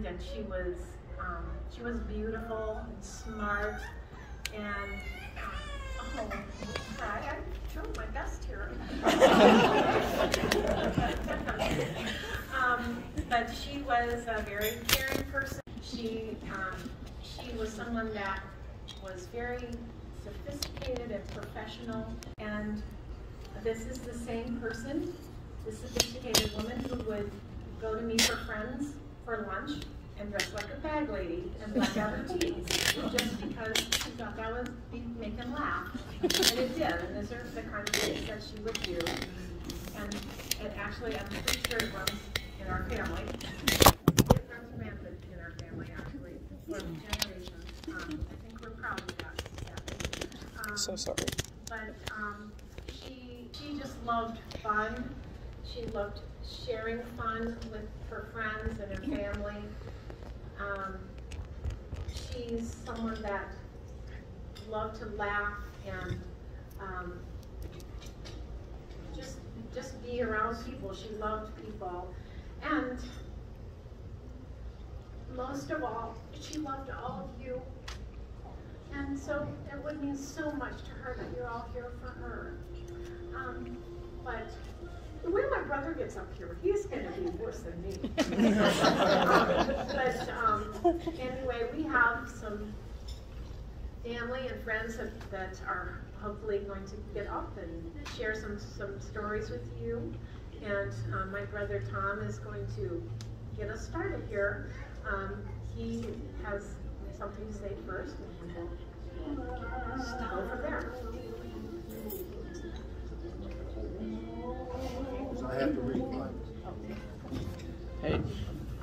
and she was beautiful and smart, and oh, I drove my best here. But she was a very caring person. She was someone that was very sophisticated and professional, and this is the same person, this sophisticated woman who would go to meet her friends for lunch and dress like a bag lady and black out her teeth just because she thought that would make them laugh. And it did, and those are the kind of things that she would do. And actually, I'm pretty sure it runs in our family. It runs rampant in our family, actually, for generations. I think we're proud of that. So sorry. But she just loved fun. She loved sharing fun with her friends and her family. She's someone that loved to laugh and just be around people. She loved people. And most of all, she loved all of you. And so it would mean so much to her that you're all here for her. But the way my brother gets up here, he's going to be worse than me. Anyway, we have some family and friends that are hopefully going to get up and share some stories with you. And my brother Tom is going to get us started here. He has something to say first, and we'll go from there. I have to read mine. Hey.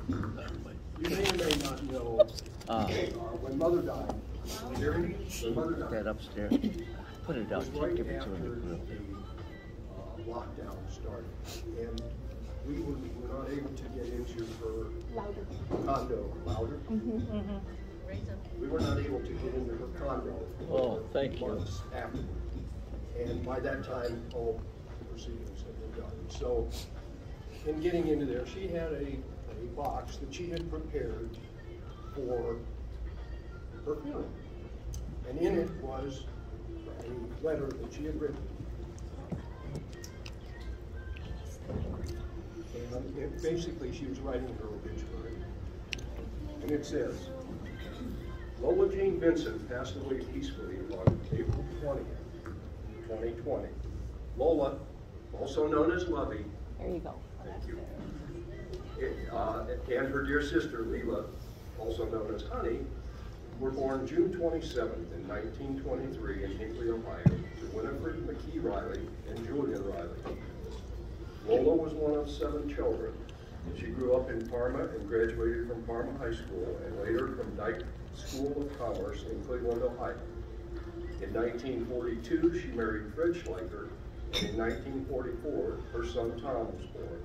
You may or may not know, when Mother died, when Mother died, That upstairs. Put it up. right Give it to after him. the lockdown started, and we were not able to get into her condo. Louder? We were not able to get into her condo Oh, thank you. months afterward. And by that time, all proceedings had been done. So, in getting into there, she had a box that she had prepared for her funeral. And in it was a letter that she had written. And basically, she was writing her obituary. And it says, Lola Jean Vincent passed away peacefully on April 20th, 2020. Lola, also known as Lovey. There you go. Thank you. And her dear sister, Leela, also known as Honey, were born June 27th in 1923 in Hinkley, Ohio, to Winifred McKee Riley and Julian Riley. Lola was one of 7 children. She grew up in Parma and graduated from Parma High School and later from Dyke School of Commerce in Cleveland, Ohio. In 1942, she married Fred Schleicher, and in 1944, her son Tom was born.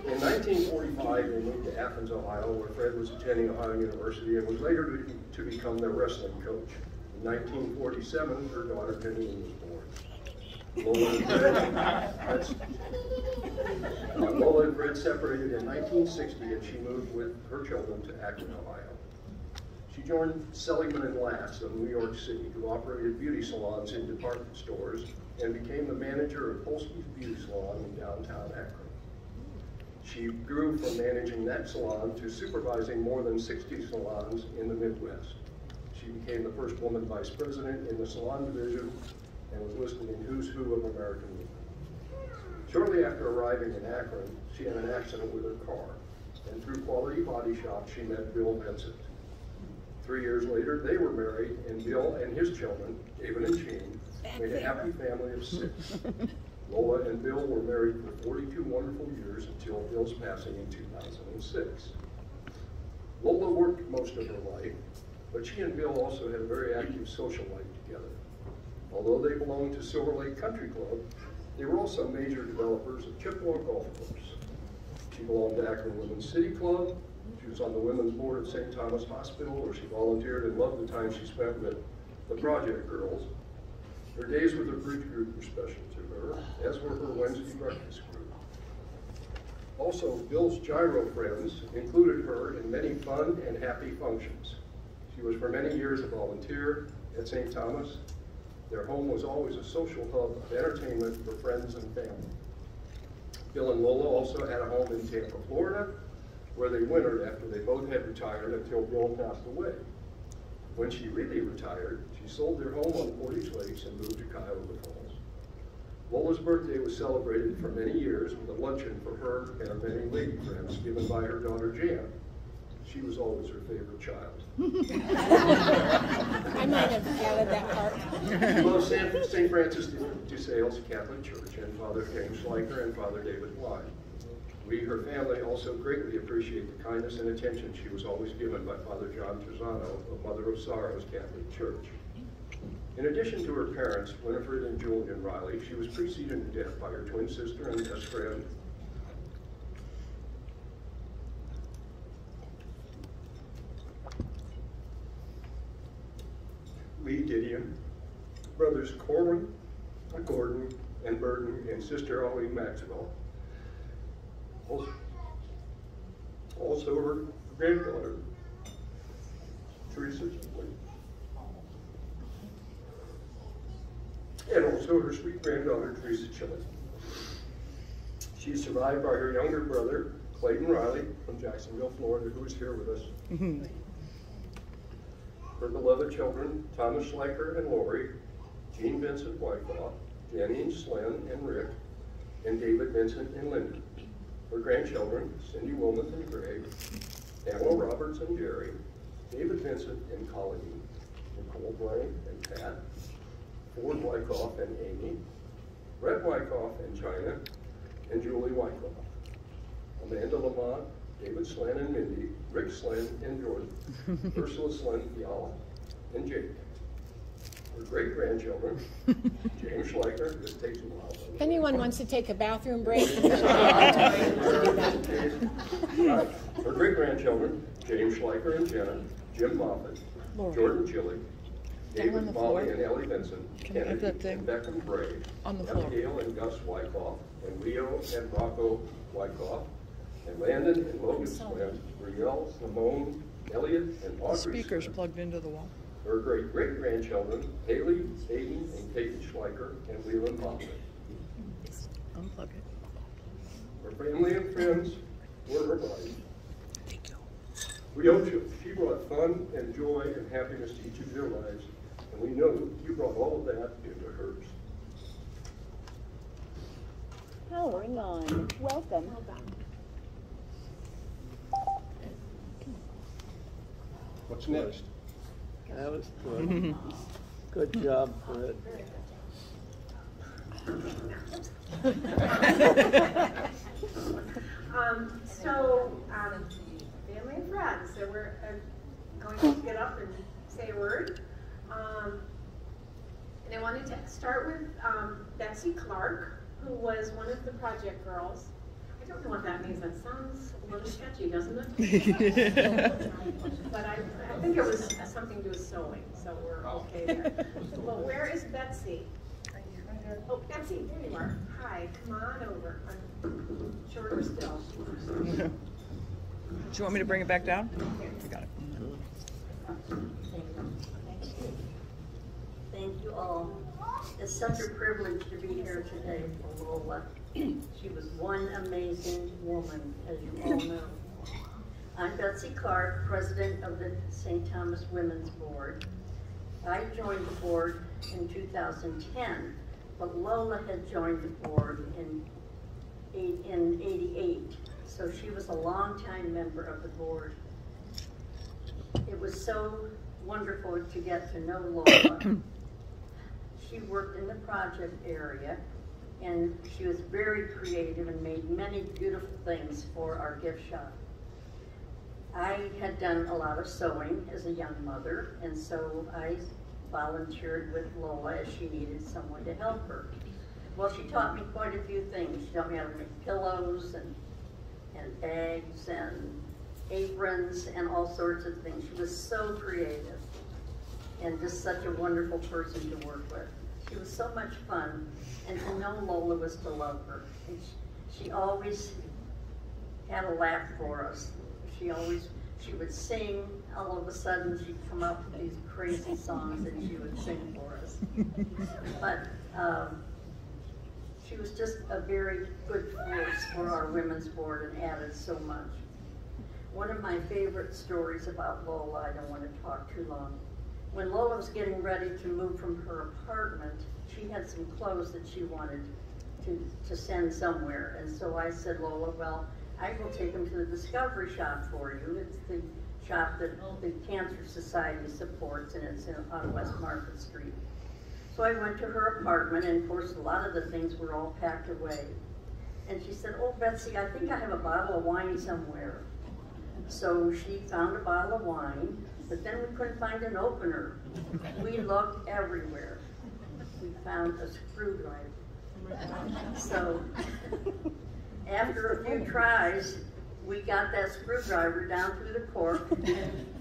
In 1945, they moved to Athens, Ohio, where Fred was attending Ohio University and was later to become their wrestling coach. In 1947, her daughter Penny was born. Lola and Fred separated in 1960, and she moved with her children to Akron, Ohio. She joined Seligman and Lass of New York City, who operated beauty salons in department stores, and became the manager of Polsky's Beauty Salon in downtown Akron. She grew from managing that salon to supervising more than 60 salons in the Midwest. She became the first woman vice president in the salon division and was listed in Who's Who of American Women. Shortly after arriving in Akron, she had an accident with her car, and through Quality Body Shop, she met Bill Vincent. 3 years later, they were married, and Bill and his children, David and Jean, made a happy family of 6. Lola and Bill were married for 42 wonderful years until Bill's passing in 2006. Lola worked most of her life, but she and Bill also had a very active social life together. Although they belonged to Silver Lake Country Club, they were also major developers of Chippewa Golf Course. She belonged to Akron Women's City Club. She was on the women's board at St. Thomas Hospital, where she volunteered and loved the time she spent with the Project Girls. Her days with her bridge group were special to her, as were her Wednesday breakfast group. Also, Bill's gyro friends included her in many fun and happy functions. She was for many years a volunteer at St. Thomas. Their home was always a social hub of entertainment for friends and family. Bill and Lola also had a home in Tampa, Florida, where they wintered after they both had retired until Bill passed away. When she really retired, she sold their home on Portage Lakes and moved to Cuyahoga Falls. Lola's birthday was celebrated for many years with a luncheon for her and her many lady friends given by her daughter Jan. She was always her favorite child. I might have added that part. She loves St. Francis de Sales Catholic Church and Father James Schleicher and Father David Bly. We, her family, also greatly appreciate the kindness and attention she was always given by Father John Trezano of Mother of Sorrows Catholic Church. In addition to her parents, Winifred and Julian Riley, she was preceded to death by her twin sister and best friend, Lee Didion, brothers Gordon, and Burton, and sister Ollie Maxwell. Also her granddaughter, Teresa, and also her sweet granddaughter, Teresa Chilling. She is survived by her younger brother, Clayton Riley, from Jacksonville, Florida, who is here with us. Her beloved children, Thomas Schleicher and Lori, Jean Vincent Wyckoff, Janine Slynn and Rick, and David Vincent and Linda. Her grandchildren, Cindy Wilmoth and Greg, Pamela Roberts and Jerry, David Vincent and Colleen, Nicole Blank and Pat, Ford Wyckoff and Amy, Brett Wyckoff and China, and Julie Wyckoff, Amanda Lamont, David Slynn and Mindy, Rick Slynn and Jordan, Ursula Slynn, Yala, and Jake. Her great-grandchildren, James Schleicher, this takes a while. If anyone wants to take a bathroom break, Her great-grandchildren, James Schleicher and Jenna, Jim Moffitt, Jordan Chili, David, Molly, and Ellie Vincent, Kennedy, and Beckham Bray, Abigail and Gus Wyckoff, and Leo and Rocco Wyckoff, and Landon and Logan Slynn, Riel, Simone, Elliot, and Audrey Speakers Slynn. plugged into the wall. Her great-great-grandchildren, Haley, Aiden, and Katie Schleicher, and Leland Moffitt. Unplug it. Her family and friends were her life. We hope she brought fun and joy and happiness to each of your lives, and we know you brought all of that into hers. Powering on. Welcome. What's next? That was good. Good job, Fred. Family and friends, so we're going to get up and say a word. And I wanted to start with Betsy Clark, who was one of the project girls. I don't know what that means. That sounds a little sketchy, doesn't it? But I think it was something to do with sewing, so we're okay there. Well, where is Betsy? Oh, Betsy, there you are. Hi, come on over. I'm shorter still. Do you want me to bring it back down? I got it. Thank you all. It's such a privilege to be here today for Lola. She was one amazing woman, as you all know. I'm Betsy Clark, president of the St. Thomas Women's Board. I joined the board in 2010, but Lola had joined the board in 88, so she was a longtime member of the board. It was so wonderful to get to know Lola. She worked in the project area, and she was very creative and made many beautiful things for our gift shop. I had done a lot of sewing as a young mother, and so I volunteered with Lola as she needed someone to help her. Well, she taught me quite a few things. She taught me how to make pillows and bags and aprons and all sorts of things. She was so creative and just such a wonderful person to work with. She was so much fun, and to know Lola was to love her. And she always had a laugh for us. She would sing, all of a sudden she'd come up with these crazy songs that she would sing for us. But she was just a very good force for our women's board and added so much. One of my favorite stories about Lola, I don't want to talk too long. When Lola was getting ready to move from her apartment, she had some clothes that she wanted to send somewhere. And so I said, Lola, well, I will take them to the Discovery Shop for you. It's the shop that the Cancer Society supports, and it's on West Market Street. So I went to her apartment, and of course a lot of the things were all packed away. And she said, oh, Betsy, I think I have a bottle of wine somewhere. So she found a bottle of wine, but then we couldn't find an opener. We looked everywhere. We found a screwdriver. So after a few tries, we got that screwdriver down through the cork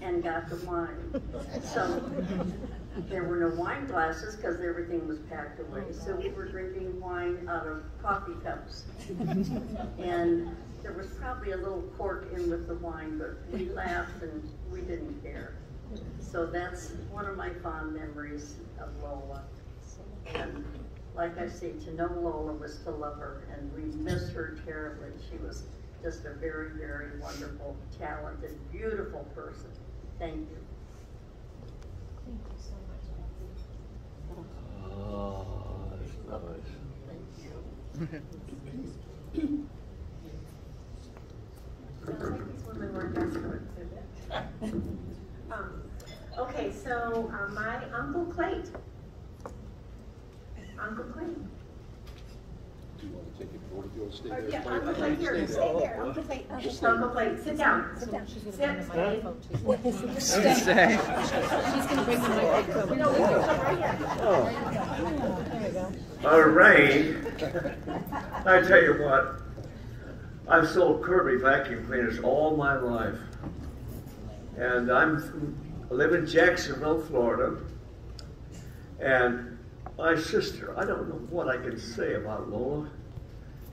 and got the wine. So there were no wine glasses because everything was packed away. So we were drinking wine out of coffee cups. And there was probably a little cork in with the wine, but we laughed and we didn't care. So that's one of my fond memories of Lola. And like I say, to know Lola was to love her, and we miss her terribly. She was just a very, very wonderful, talented, beautiful person. Thank you. Thank you so much. Oh, that's nice. Thank you. Sounds like these women were desperate to it. Okay, so my Uncle Clayt. Uncle Clayt. Do you want to take it, or do you want to stay Oh, there? yeah, Uncle Clayt, here. Stay there, Uncle Clayton. Uncle Clayt, sit down. Sit down. She's Sit, gonna bring the stay. microphone to you. Stay. She's gonna bring the microphone. No, we can come right here. There we go. Rain, I tell you what, I've sold Kirby vacuum cleaners all my life. And I live in Jacksonville, Florida. And my sister, I don't know what I can say about Lola.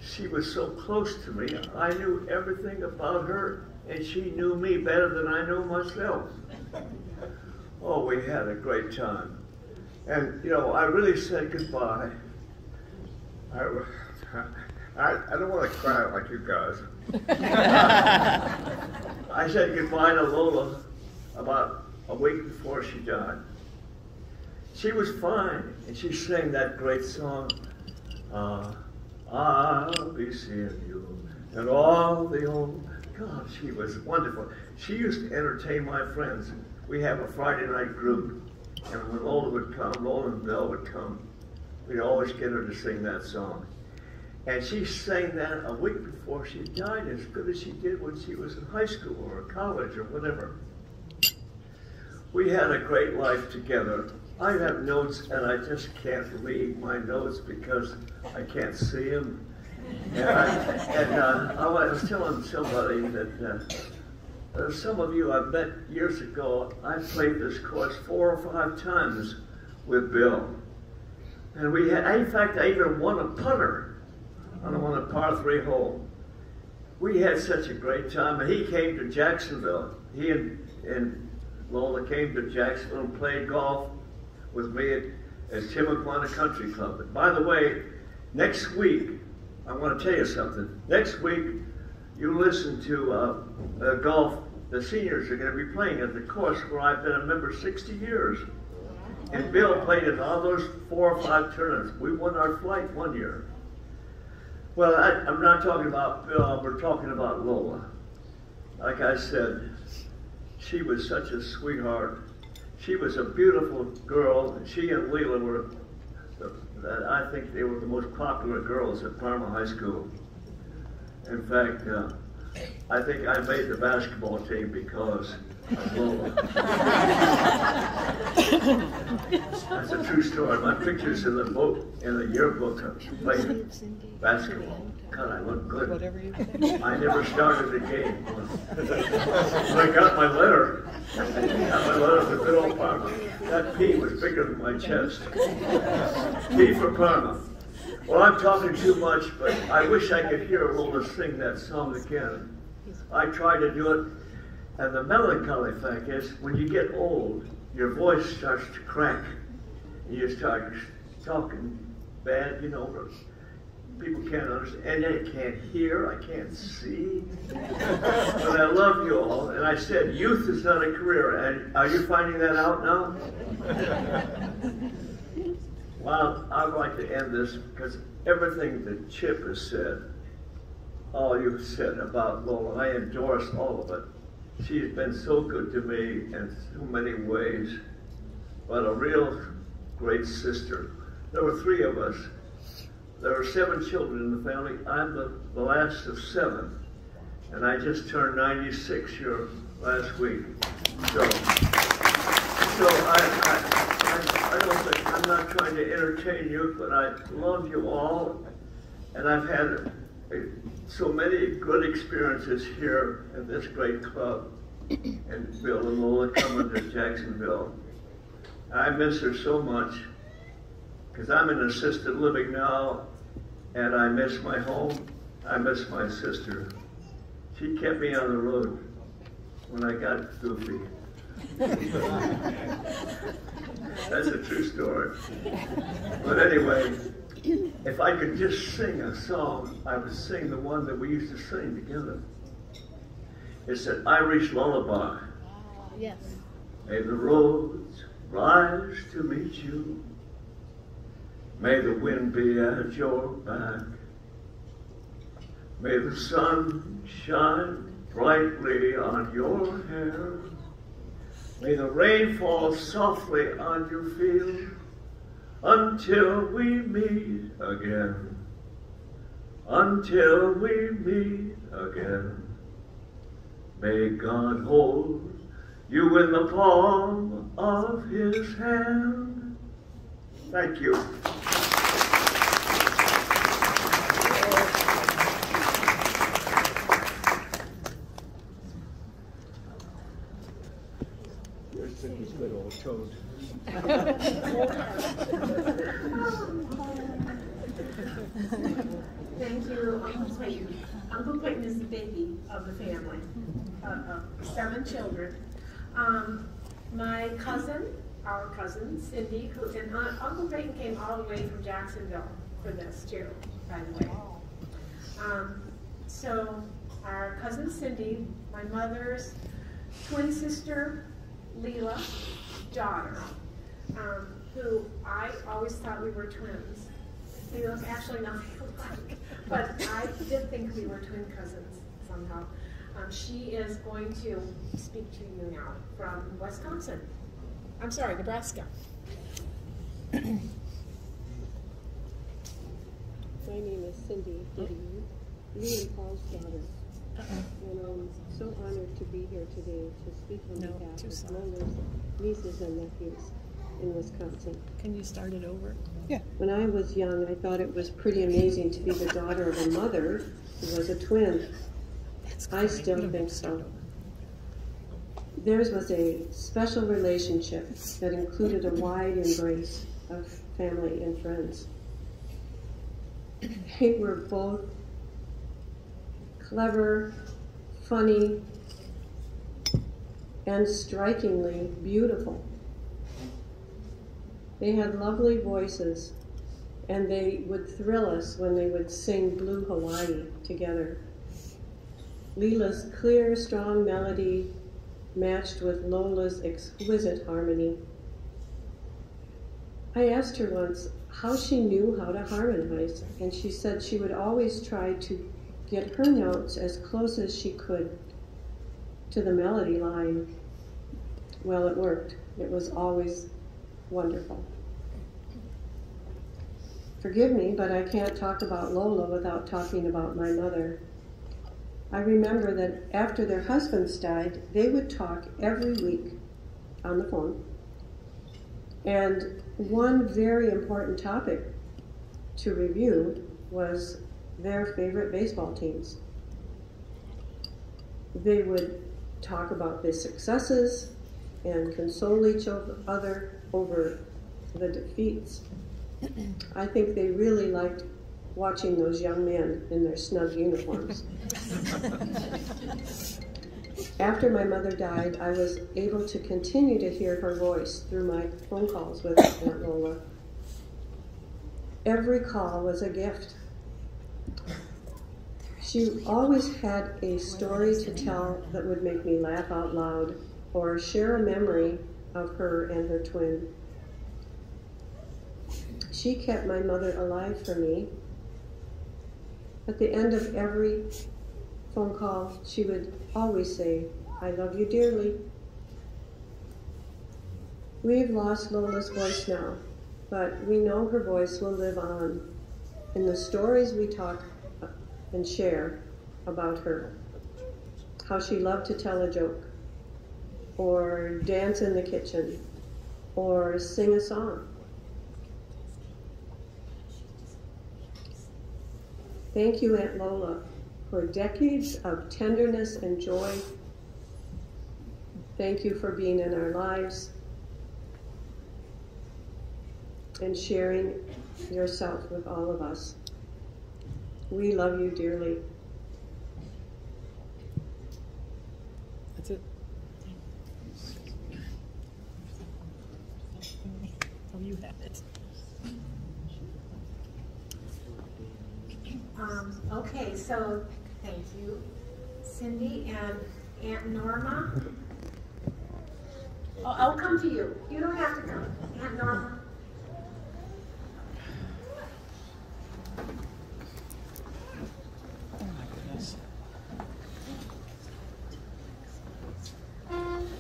She was so close to me. I knew everything about her, and she knew me better than I knew myself. Oh, we had a great time. And, you know, I really said goodbye. I don't want to cry like you guys. I said goodbye to Lola about a week before she died. She was fine, and she sang that great song, I'll be seeing you, and all the old, God, she was wonderful. She used to entertain my friends. We have a Friday night group, and when Lola would come, Lola and Bill would come, we'd always get her to sing that song. And she sang that a week before she died as good as she did when she was in high school or college or whatever. We had a great life together. I have notes and I just can't read my notes because I can't see them. And I was telling somebody that some of you I've met years ago, I played this course 4 or 5 times with Bill. And we had, in fact, I even won a putter on a par 3 hole. We had such a great time, and he came to Jacksonville. He and Lola came to Jacksonville and played golf with me at Timaquana Country Club. And by the way, next week, I want to tell you something. Next week, you listen to golf. The seniors are going to be playing at the course where I've been a member 60 years. And Bill played in all those 4 or 5 tournaments. We won our flight one year. Well, I'm not talking about Bill, we're talking about Lola. Like I said, she was such a sweetheart. She was a beautiful girl. She and Lola were, I think they were the most popular girls at Parma High School. In fact, I think I made the basketball team because of Lola. That's a true story. My picture's in the book, in the yearbook of playing basketball. God, I look good. I never started a game. When I got my letter, to Bill Parma. That P was bigger than my chest. P for Parma. Well, I'm talking too much, but I wish I could hear Lola sing that song again. I try to do it. And the melancholy fact is, when you get old, your voice starts to crack. You start talking bad, you know, people can't understand, and I can't hear, I can't see. But I love you all, and I said, youth is not a career, and are you finding that out now? Well, I'd like to end this, because everything that Chip has said, all you've said about Lola, I endorse all of it. She's been so good to me in so many ways, but a real great sister. There were 3 of us. There were 7 children in the family. I'm the last of 7. And I just turned 96 here last week. So I don't think, I'm not trying to entertain you, but I love you all. And I've had so many good experiences here in this great club. And Bill and Lola coming to Jacksonville. I miss her so much, because I'm in assisted living now, and I miss my home. I miss my sister. She kept me on the road when I got goofy. That's a true story. But anyway, if I could just sing a song, I would sing the one that we used to sing together. It's an Irish lullaby. Yes. May the roads rise to meet you. May the wind be at your back. May the sun shine brightly on your hair. May the rain fall softly on your field until we meet again. Until we meet again. May God hold you in the palm of his hand. Thank you. Here's Cindy's good old toad. Thank you, Uncle Clayton. Uncle Clayton is the baby of the family, of 7 children. My cousin, our cousin, Cindy, and Uncle Clayton came all the way from Jacksonville for this too, by the way. So our cousin Cindy, my mother's twin sister, Lola, daughter, who I always thought we were twins. We look actually nothing alike, but I did think we were twin cousins somehow. She is going to speak to you now from Wisconsin. I'm sorry, Nebraska. My name is Cindy Gideon, Lee and Paul's daughter. And I'm so honored to be here today to speak on behalf of Lola's nieces and nephews in Wisconsin. Can you start it over? Yeah. When I was young, I thought it was pretty amazing to be the daughter of a mother who was a twin. I still think so. Theirs was a special relationship that included a wide embrace of family and friends. They were both clever, funny, and strikingly beautiful. They had lovely voices, and they would thrill us when they would sing Blue Hawaii together. Leela's clear, strong melody matched with Lola's exquisite harmony. I asked her once how she knew how to harmonize, and she said she would always try to get her notes as close as she could to the melody line. Well, it worked. It was always wonderful. Forgive me, but I can't talk about Lola without talking about my mother. I remember that after their husbands died, they would talk every week on the phone. And one very important topic to review was their favorite baseball teams. They would talk about the successes and console each other over the defeats. I think they really liked watching those young men in their snug uniforms. After my mother died, I was able to continue to hear her voice through my phone calls with Aunt Lola. Every call was a gift. She always had a story to tell that would make me laugh out loud or share a memory of her and her twin. She kept my mother alive for me. At the end of every phone call, she would always say, "I love you dearly." We've lost Lola's voice now, but we know her voice will live on in the stories we talk and share about her. How she loved to tell a joke, or dance in the kitchen, or sing a song. Thank you, Aunt Lola, for decades of tenderness and joy. Thank you for being in our lives and sharing yourself with all of us. We love you dearly. That's it. Oh, you have it. Okay, so thank you, Cindy and Aunt Norma. I'll come to you. You don't have to come. Aunt Norma. Oh my goodness.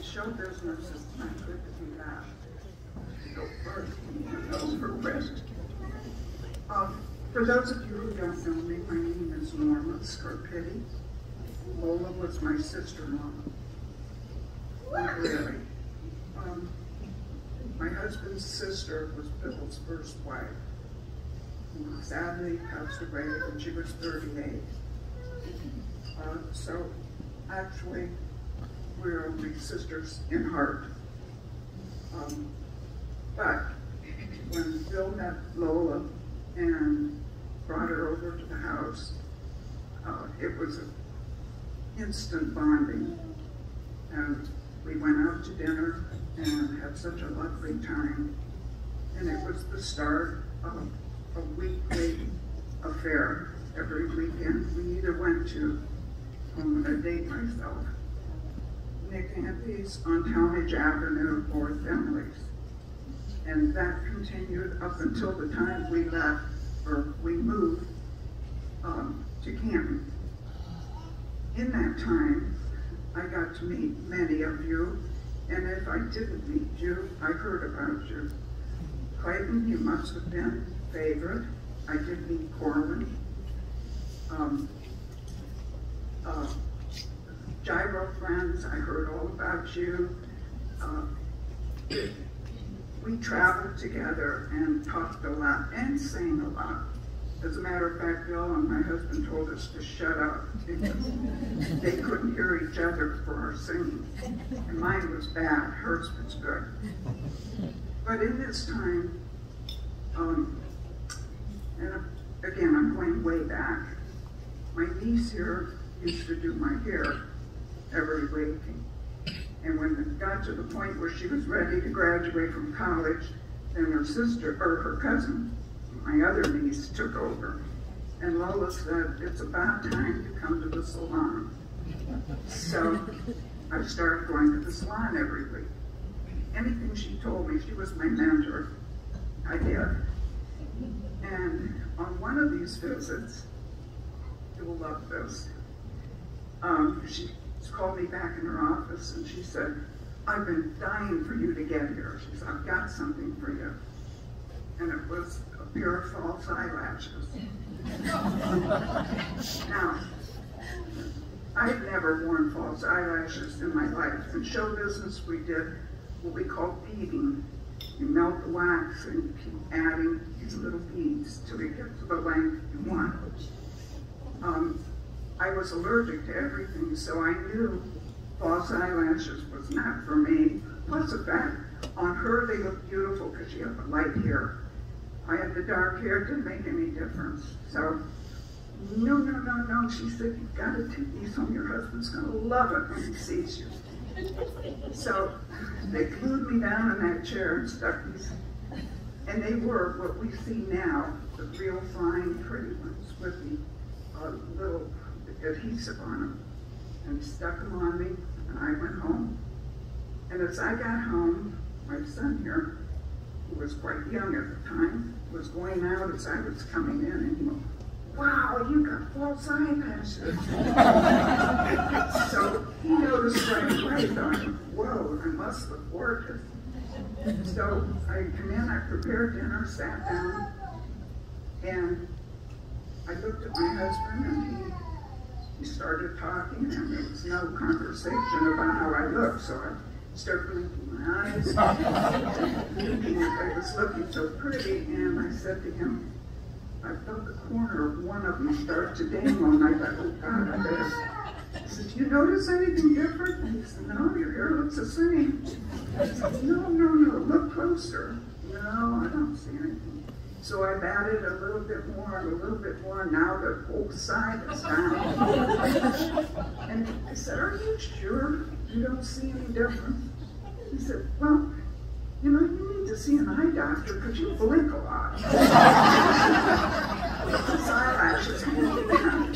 Show business is not good to be that. Go first, those for rest. For those of you who don't know me, my name is Norma Scarpitti. Lola was my sister-in-law. Not really. My husband's sister was Bill's first wife, who sadly passed away when she was 38. So actually, we're only sisters in heart. But when Bill met Lola and brought her over to the house, it was an instant bonding. And we went out to dinner and had such a lovely time. And it was the start of a weekly affair. Every weekend we either went to, I'm going to date myself, Nick Anthony's on Talmadge Avenue or Finley's. And that continued up until the time we left, or we moved to Canton. In that time, I got to meet many of you, and if I didn't meet you, I heard about you. Clayton, you must have been favorite. I did meet Corwin. Gyro friends, I heard all about you. We traveled together and talked a lot and sang a lot. As a matter of fact, Bill and my husband told us to shut up because they couldn't hear each other for our singing. And mine was bad, hers was good. But in this time, and again, I'm going way back, my niece here used to do my hair every week. And when it got to the point where she was ready to graduate from college, then her sister, or her cousin, my other niece, took over. And Lola said, "It's about time you come to the salon." So I started going to the salon every week. Anything she told me, she was my mentor, I did. And on one of these visits, you will love this, she called me back in her office and she said, "I've been dying for you to get here." She said, "I've got something for you." And it was a pair of false eyelashes. Now, I've never worn false eyelashes in my life. In show business, we did what we call beading. You melt the wax and you keep adding these little beads till you get to the length you want. I was allergic to everything, so I knew false eyelashes was not for me. Plus the fact, on her they look beautiful because she had the light hair. I had the dark hair, it didn't make any difference. So no, no, no, no. She said, you've got to take these home. Your husband's going to love it when he sees you. So they glued me down in that chair and stuck these, and they were what we see now, the real fine, pretty ones with the little adhesive on them, and stuck them on me, and I went home. And as I got home, my son here, who was quite young at the time, was going out as I was coming in, and he went, wow, you got false eyelashes. So he noticed right away, thought, whoa, I must look gorgeous. So I come in, I prepared dinner, sat down, and I looked at my husband, and he started talking, and there was no conversation about how I looked, so I started blinking my eyes. I was looking so pretty, and I said to him, I felt the corner of one of them start to dangle, and I thought, oh God, I better. He said, do you notice anything different? And he said, no, your hair looks the same. I said, no, no, no, look closer. No, I don't see anything. So I batted a little bit more and a little bit more. Now the whole side is down. And I said, are you sure you don't see any difference? He said, well, you know, you need to see an eye doctor because you blink a lot. His eyelashes hanging down.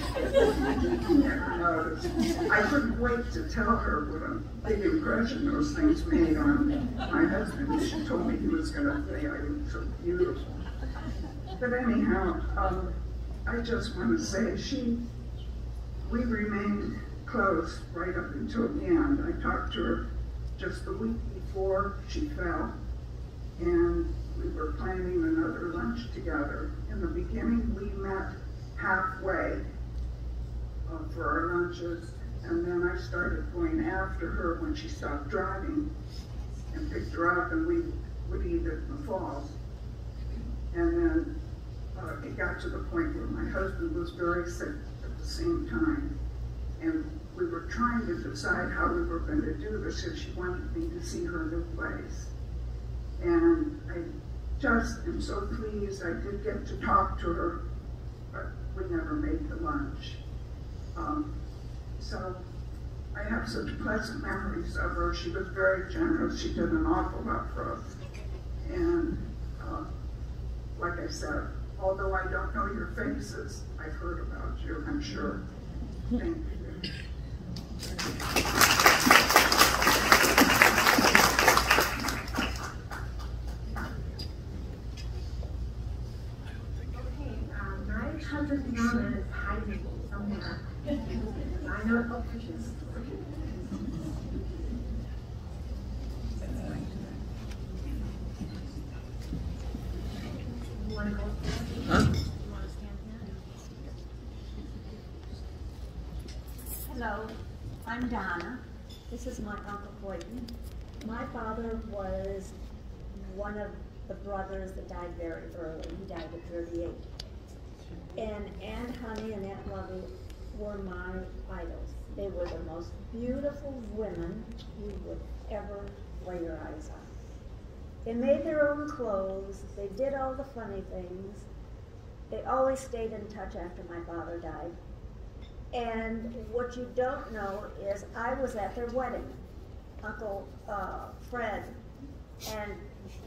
You never noticed. I couldn't wait to tell her what a big impression those things made on my husband. She told me he was going to say I looked so beautiful. But anyhow, I just want to say we remained close right up until the end. I talked to her just the week before she fell, and we were planning another lunch together. In the beginning, we met halfway for our lunches, and then I started going after her when she stopped driving and picked her up, and we would eat at the falls. And then it got to the point where my husband was very sick at the same time, and we were trying to decide how we were going to do this if she wanted me to see her new place. And I just am so pleased I did get to talk to her, but we never made the lunch. So I have such pleasant memories of her. She was very generous. She did an awful lot for us. And like I said, although I don't know your faces, I've heard about you, I'm sure. Thank you. My cousin's mom is hiding somewhere. I know she's. Hello, I'm Donna. This is my Uncle Clayton. My father was one of the brothers that died very early. He died at 38. And Aunt Honey and Aunt Lovey were my idols. They were the most beautiful women you would ever lay your eyes on. They made their own clothes. They did all the funny things. They always stayed in touch after my father died. And what you don't know is I was at their wedding. Uncle Fred and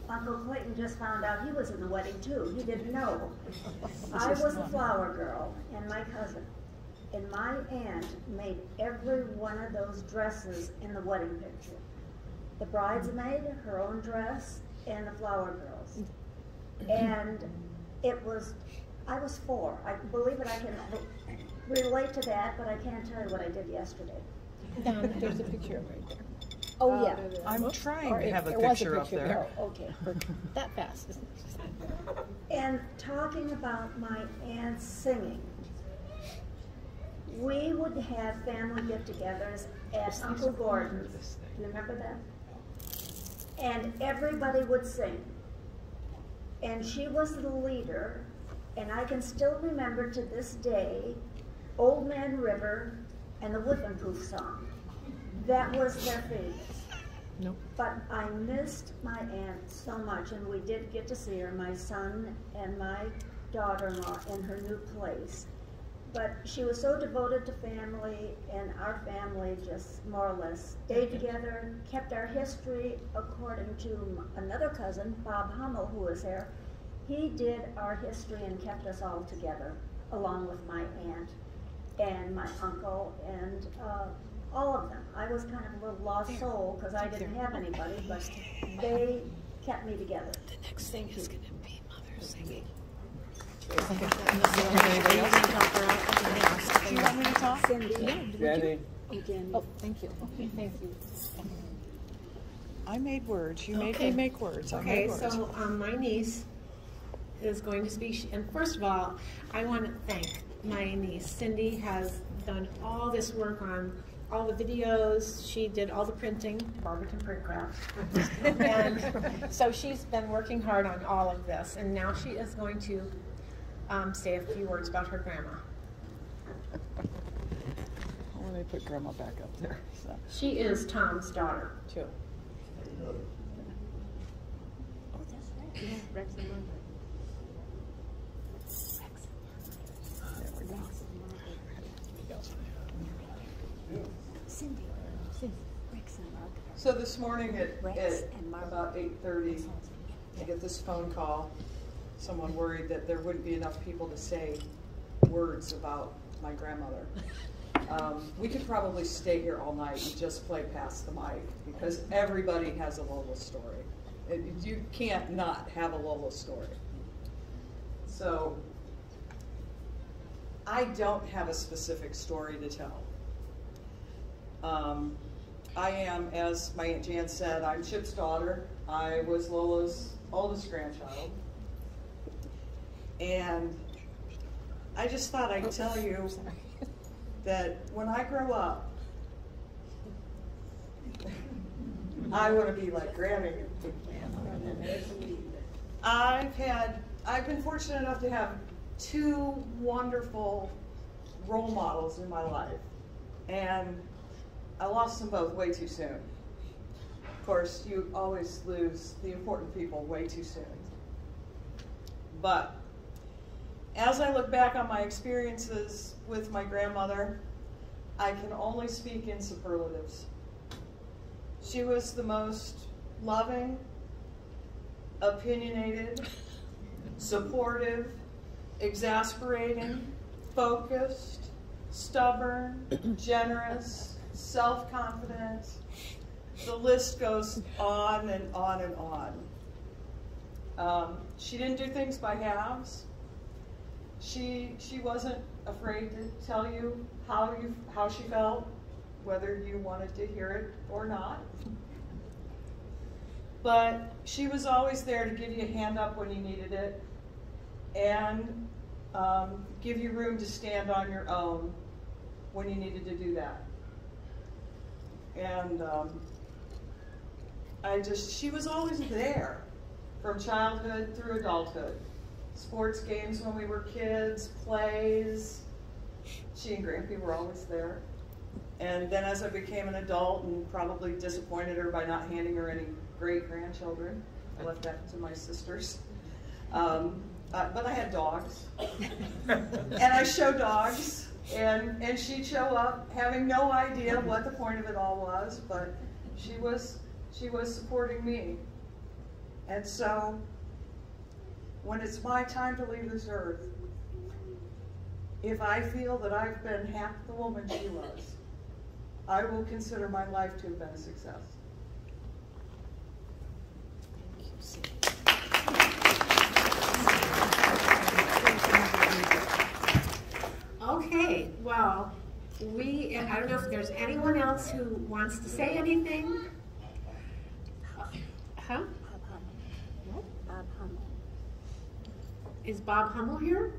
Uncle Clayton just found out he was in the wedding too. He didn't know. I was the flower girl and my cousin. And my aunt made every one of those dresses in the wedding picture. The bridesmaid, her own dress, and the flower girls. And it was, I was 4. I believe it, I can relate to that, but I can't tell you what I did yesterday. There's a picture right there. Oh, yeah. I'm trying to have a picture up there. Oh, okay. That fast, isn't it? And talking about my aunt singing, we would have family get-togethers at Uncle Gordon's. Do you remember that? And everybody would sing. And she was the leader, and I can still remember to this day Old Man River and the Whippin' song. That was their favorite. Nope. But I missed my aunt so much, and we did get to see her, my son and my daughter-in-law, in her new place. But she was so devoted to family, and our family just more or less stayed together, kept our history. According to another cousin, Bob Hummel, who was there, he did our history and kept us all together, along with my aunt and my uncle and all of them. I was kind of a little lost soul because I didn't have anybody, but they kept me together. The next thing is going to be Mother singing. Do you want me to talk? Jenny. Oh, thank you. Okay, thank you. I made words. You made me make words. I Okay, made words. so my niece is going to speak. And first of all, I want to thank my niece. Cindy has done all this work on all the videos. She did all the printing. Barbara can print crafts. And so she's been working hard on all of this. And now she is going to say a few words about her grandma. Let me put Grandma back up there. So. She is Tom's daughter, too. Oh, that's right. Yeah, Rex and Margaret. There we go. Cindy, Rex and Margaret. So this morning at about 8:30, I get this phone call. Someone worried that there wouldn't be enough people to say words about my grandmother. We could probably stay here all night and just play past the mic because everybody has a Lola story. You can't not have a Lola story. So I don't have a specific story to tell. I am, as my Aunt Jan said, I'm Chip's daughter. I was Lola's oldest grandchild. And I just thought I'd tell you that when I grow up, I want to be like Grammy. I've been fortunate enough to have two wonderful role models in my life, and I lost them both way too soon. Of course, you always lose the important people way too soon. But as I look back on my experiences with my grandmother, I can only speak in superlatives. She was the most loving, opinionated, supportive, exasperating, focused, stubborn, generous, self-confident. The list goes on and on and on. She didn't do things by halves. She wasn't afraid to tell you how she felt, whether you wanted to hear it or not. But she was always there to give you a hand up when you needed it and give you room to stand on your own when you needed to do that. And she was always there from childhood through adulthood. Sports games when we were kids, plays. She and Grampy were always there. And then as I became an adult and probably disappointed her by not handing her any great-grandchildren, I left that to my sisters. But I had dogs. And I show dogs, and she'd show up having no idea what the point of it all was, but she was supporting me. And so when it's my time to leave this earth, if I feel that I've been half the woman she was, I will consider my life to have been a success. Okay, well, I don't know if there's anyone else who wants to say anything. Huh? What? Bob Hummel. Is Bob Hummel here?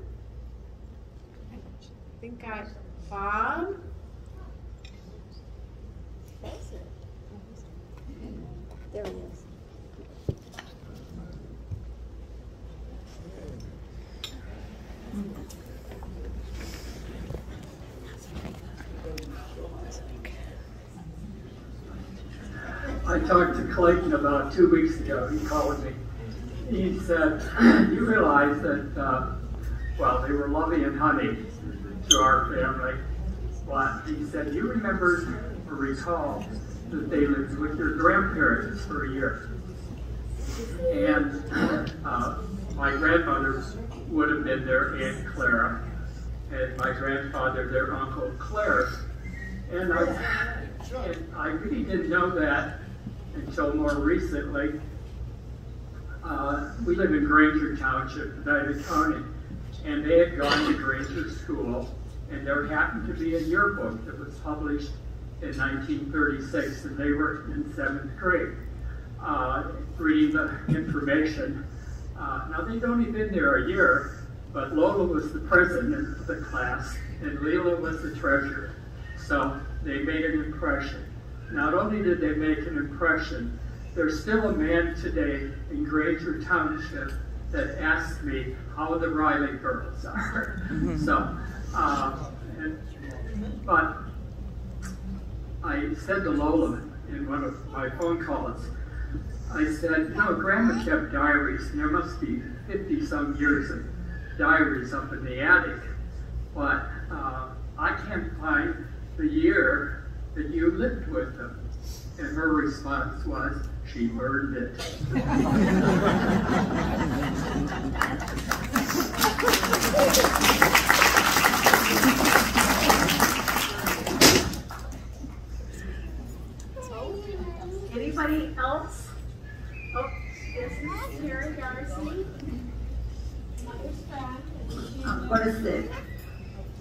I think Bob? That's it. There he is. I talked to Clayton about 2 weeks ago. He called me. He said, you realize that, well, they were Lovey and Honey, to our family. But he said, you remember or recall that they lived with your grandparents for a year. And my grandmother would have been their Aunt Clara, and my grandfather their Uncle Clarence. And I really didn't know that until more recently. We live in Granger Township, United County, and they had gone to Granger School, and there happened to be a yearbook that was published in 1936, and they were in 7th grade, reading the information. Now, they'd only been there a year, but Lola was the president of the class, and Leela was the treasurer. So they made an impression. Not only did they make an impression, there's still a man today in Granger Township that asks me how the Riley girls are. So, but I said to Lola in one of my phone calls, I said, you know, Grandma kept diaries, and there must be 50-some years of diaries up in the attic, but I can't find the year that you lived with them. And her response was, she burned it. Anybody else? Oh, this is Terry Darcy. I'm going to say,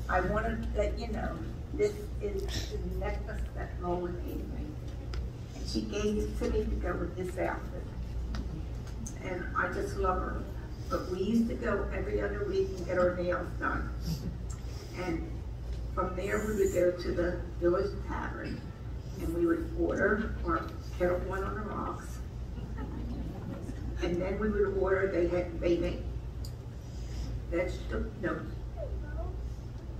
I want to let you know, this is the necklace that Lola gave me. And she gave it to me to go with this outfit. And I just love her. But we used to go every other week and get our nails done. And from there we would go to the village tavern and we would order our Kettle One on the rocks. And then we would order, they make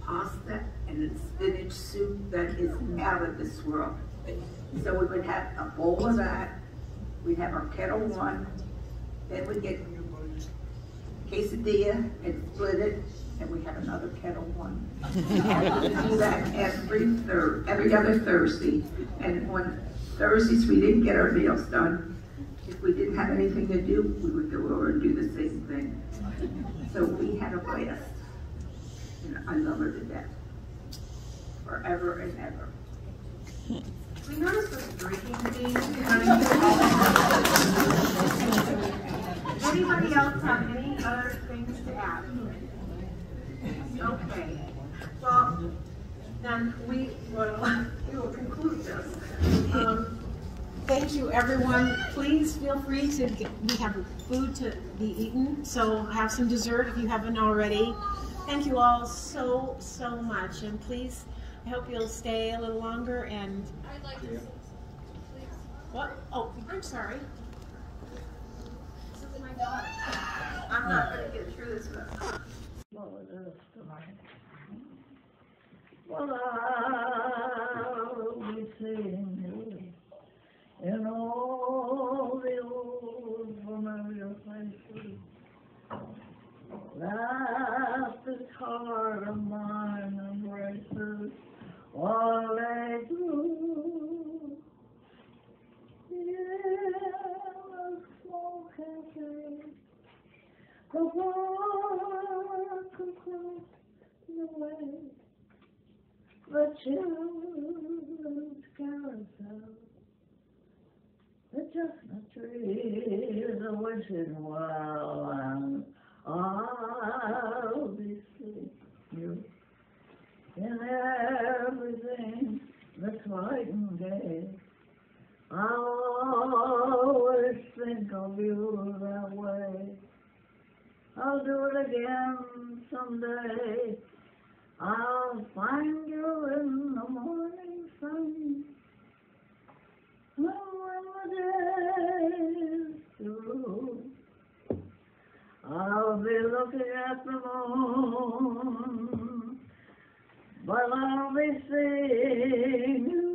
pasta and spinach soup that is out of this world. So we would have a bowl of that, we'd have our Kettle One, then we'd get quesadilla and split it, and we have another Kettle One. And we do that every other Thursday. And on Thursdays we didn't get our nails done. If we didn't have anything to do, we would go over and do the same thing. So we had a blast. And I love her to death. Forever and ever. We noticed this drinking thing. Anybody else have any other things to add? Okay. Well, then we will conclude this. Thank you, everyone. Please feel free to we have food to be eaten, so have some dessert if you haven't already. Thank you all so much, and please, I hope you'll stay a little longer. And I'd like to see, please. What? Oh, I'm sorry. This is my daughter. I'm not going to get through this with. Well, it is tonight. Well, I'll be seeing you in all the old familiar places. That this heart of mine embraces while they grew. In a small cafe, the bar could cross the way, the children's carousel, the chestnut trees are wishing well, and I'll be seeing you in everything that's light and gay. I'll always think of you that way. I'll do it again someday. I'll find you in the morning sun. When the day is through, I'll be looking at the moon, but I'll be seeing you